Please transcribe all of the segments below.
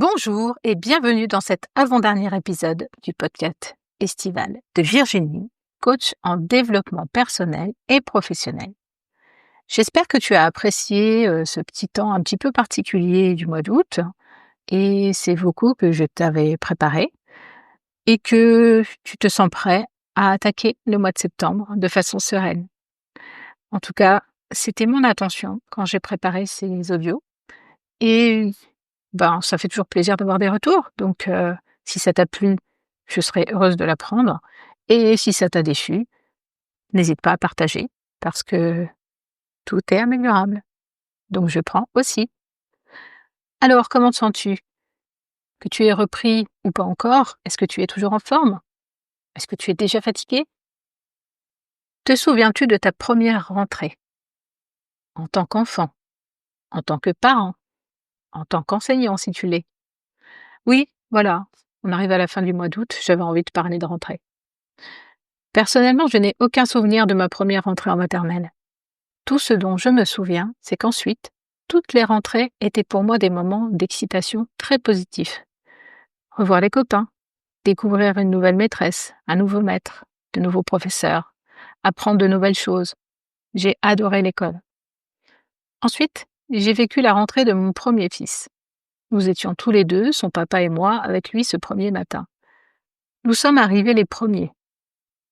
Bonjour et bienvenue dans cet avant-dernier épisode du podcast estival de Virginie, coach en développement personnel et professionnel. J'espère que tu as apprécié ce petit temps un petit peu particulier du mois d'août et ces vocaux que je t'avais préparés et que tu te sens prêt à attaquer le mois de septembre de façon sereine. En tout cas, c'était mon intention quand j'ai préparé ces audios et ça fait toujours plaisir d'avoir des retours. Donc, si ça t'a plu, je serai heureuse de l'apprendre. Et si ça t'a déçu, n'hésite pas à partager parce que tout est améliorable. Donc, je prends aussi. Alors, comment te sens-tu? Que tu es repris ou pas encore? Est-ce que tu es toujours en forme? Est-ce que tu es déjà fatigué? Te souviens-tu de ta première rentrée? En tant qu'enfant, en tant que parent, en tant qu'enseignant si tu l'es? Oui, voilà, on arrive à la fin du mois d'août, j'avais envie de parler de rentrée. Personnellement, je n'ai aucun souvenir de ma première rentrée en maternelle. Tout ce dont je me souviens, c'est qu'ensuite, toutes les rentrées étaient pour moi des moments d'excitation très positifs. Revoir les copains, découvrir une nouvelle maîtresse, un nouveau maître, de nouveaux professeurs, apprendre de nouvelles choses. J'ai adoré l'école. Ensuite, j'ai vécu la rentrée de mon premier fils. Nous étions tous les deux, son papa et moi, avec lui ce premier matin. Nous sommes arrivés les premiers.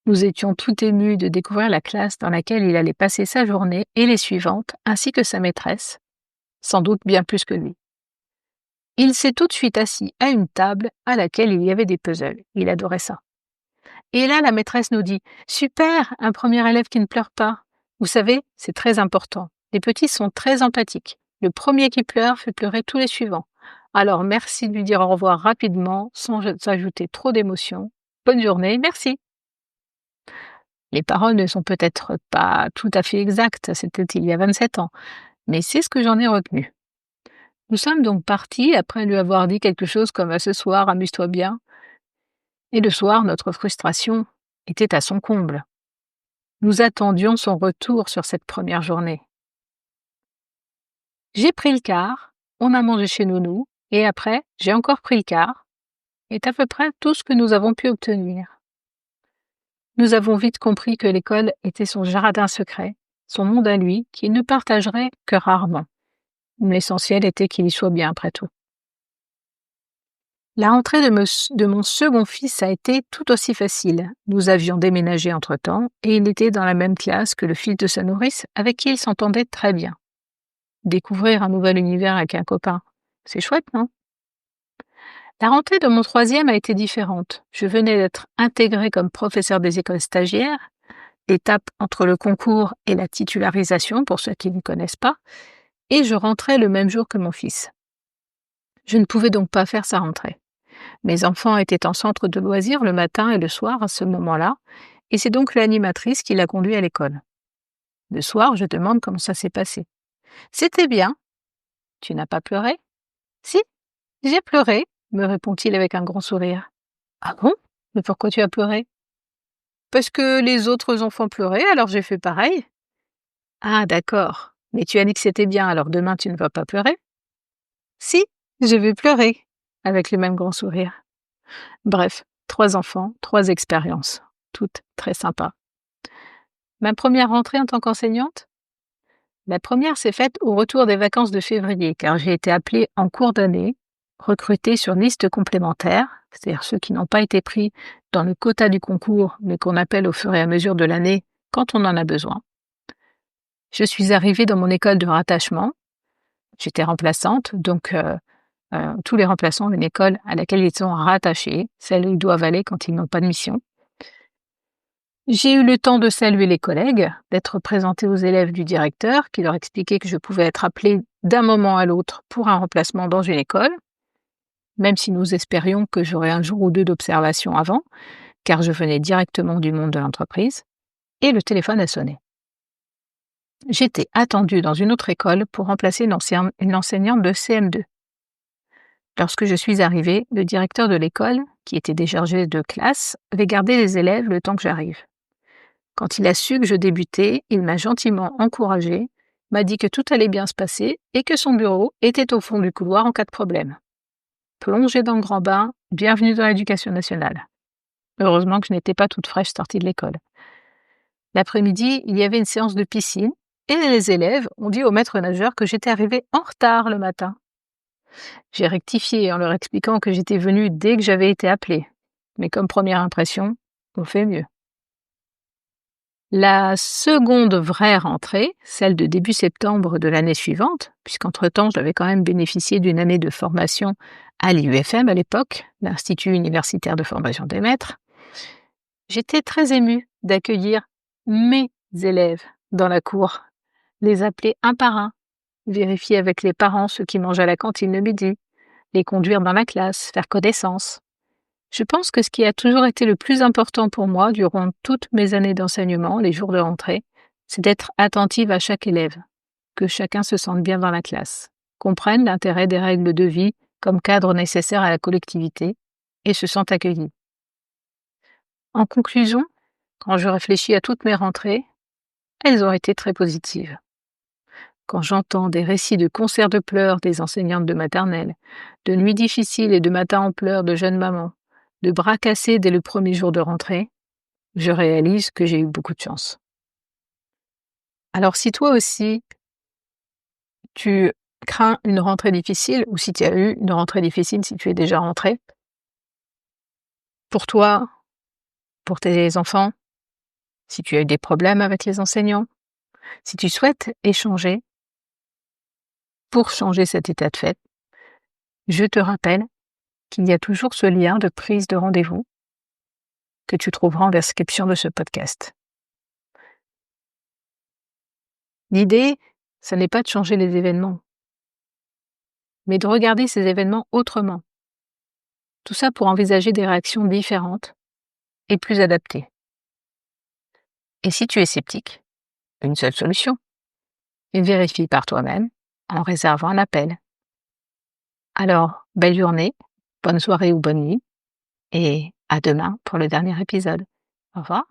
Nous étions tout émus de découvrir la classe dans laquelle il allait passer sa journée et les suivantes, ainsi que sa maîtresse, sans doute bien plus que lui. Il s'est tout de suite assis à une table à laquelle il y avait des puzzles. Il adorait ça. Et là, la maîtresse nous dit « Super, un premier élève qui ne pleure pas. Vous savez, c'est très important. Les petits sont très empathiques. Le premier qui pleure fait pleurer tous les suivants. Alors merci de lui dire au revoir rapidement, sans ajouter trop d'émotion. Bonne journée, merci. » Les paroles ne sont peut-être pas tout à fait exactes, c'était il y a 27 ans, mais c'est ce que j'en ai retenu. Nous sommes donc partis après lui avoir dit quelque chose comme « À ce soir, amuse-toi bien ». Et le soir, notre frustration était à son comble. Nous attendions son retour sur cette première journée. J'ai pris le car, on a mangé chez Nounou, et après, j'ai encore pris le car, et à peu près tout ce que nous avons pu obtenir. Nous avons vite compris que l'école était son jardin secret, son monde à lui, qu'il ne partagerait que rarement. L'essentiel était qu'il y soit bien après tout. La rentrée de mon second fils a été tout aussi facile. Nous avions déménagé entre-temps et il était dans la même classe que le fils de sa nourrice avec qui il s'entendait très bien. Découvrir un nouvel univers avec un copain, c'est chouette, non? La rentrée de mon troisième a été différente. Je venais d'être intégrée comme professeur des écoles stagiaires, l'étape entre le concours et la titularisation pour ceux qui ne connaissent pas, et je rentrais le même jour que mon fils. Je ne pouvais donc pas faire sa rentrée. Mes enfants étaient en centre de loisirs le matin et le soir à ce moment-là, et c'est donc l'animatrice qui l'a conduit à l'école. Le soir, je demande comment ça s'est passé. « C'était bien. Tu n'as pas pleuré ?»« Si, j'ai pleuré, » me répond-il avec un grand sourire. « Ah bon? Mais pourquoi tu as pleuré ?»« Parce que les autres enfants pleuraient, alors j'ai fait pareil. »« Ah d'accord, mais tu as dit que c'était bien, alors demain tu ne vas pas pleurer ?»« Si, je vais pleurer, » avec le même grand sourire. Bref, 3 enfants, 3 expériences, toutes très sympas. Ma première rentrée en tant qu'enseignante? La première s'est faite au retour des vacances de février, car j'ai été appelée en cours d'année, recrutée sur liste complémentaire, c'est-à-dire ceux qui n'ont pas été pris dans le quota du concours, mais qu'on appelle au fur et à mesure de l'année quand on en a besoin. Je suis arrivée dans mon école de rattachement, j'étais remplaçante, donc tous les remplaçants ont une école à laquelle ils sont rattachés, celle où ils doivent aller quand ils n'ont pas de mission. J'ai eu le temps de saluer les collègues, d'être présentée aux élèves du directeur qui leur expliquait que je pouvais être appelée d'un moment à l'autre pour un remplacement dans une école, même si nous espérions que j'aurais un jour ou deux d'observation avant, car je venais directement du monde de l'entreprise, et le téléphone a sonné. J'étais attendue dans une autre école pour remplacer une enseignante de CM2. Lorsque je suis arrivée, le directeur de l'école, qui était déchargé de classe, avait gardé les élèves le temps que j'arrive. Quand il a su que je débutais, il m'a gentiment encouragée, m'a dit que tout allait bien se passer et que son bureau était au fond du couloir en cas de problème. plongée dans le grand bain, bienvenue dans l'éducation nationale. Heureusement que je n'étais pas toute fraîche sortie de l'école. L'après-midi, il y avait une séance de piscine et les élèves ont dit au maître nageur que j'étais arrivée en retard le matin. J'ai rectifié en leur expliquant que j'étais venue dès que j'avais été appelée. Mais comme première impression, on fait mieux. La seconde vraie rentrée, celle de début septembre de l'année suivante, puisqu'entre-temps, j'avais quand même bénéficié d'une année de formation à l'IUFM à l'époque, l'Institut universitaire de formation des maîtres, j'étais très émue d'accueillir mes élèves dans la cour, les appeler un par un, vérifier avec les parents ceux qui mangent à la cantine le midi, les conduire dans la classe, faire connaissance. Je pense que ce qui a toujours été le plus important pour moi durant toutes mes années d'enseignement, les jours de rentrée, c'est d'être attentive à chaque élève, que chacun se sente bien dans la classe, comprenne l'intérêt des règles de vie comme cadre nécessaire à la collectivité et se sente accueilli. En conclusion, quand je réfléchis à toutes mes rentrées, elles ont été très positives. Quand j'entends des récits de concerts de pleurs des enseignantes de maternelle, de nuits difficiles et de matins en pleurs de jeunes mamans, de bras cassés dès le premier jour de rentrée, je réalise que j'ai eu beaucoup de chance. Alors si toi aussi, tu crains une rentrée difficile, ou si tu as eu une rentrée difficile, si tu es déjà rentré, pour toi, pour tes enfants, si tu as eu des problèmes avec les enseignants, si tu souhaites échanger pour changer cet état de fait, je te rappelle qu'il y a toujours ce lien de prise de rendez-vous que tu trouveras en description de ce podcast. L'idée, ce n'est pas de changer les événements, mais de regarder ces événements autrement. Tout ça pour envisager des réactions différentes et plus adaptées. Et si tu es sceptique, une seule solution. Vérifie par toi-même en réservant un appel. Alors, belle journée, bonne soirée ou bonne nuit, et à demain pour le dernier épisode. Au revoir.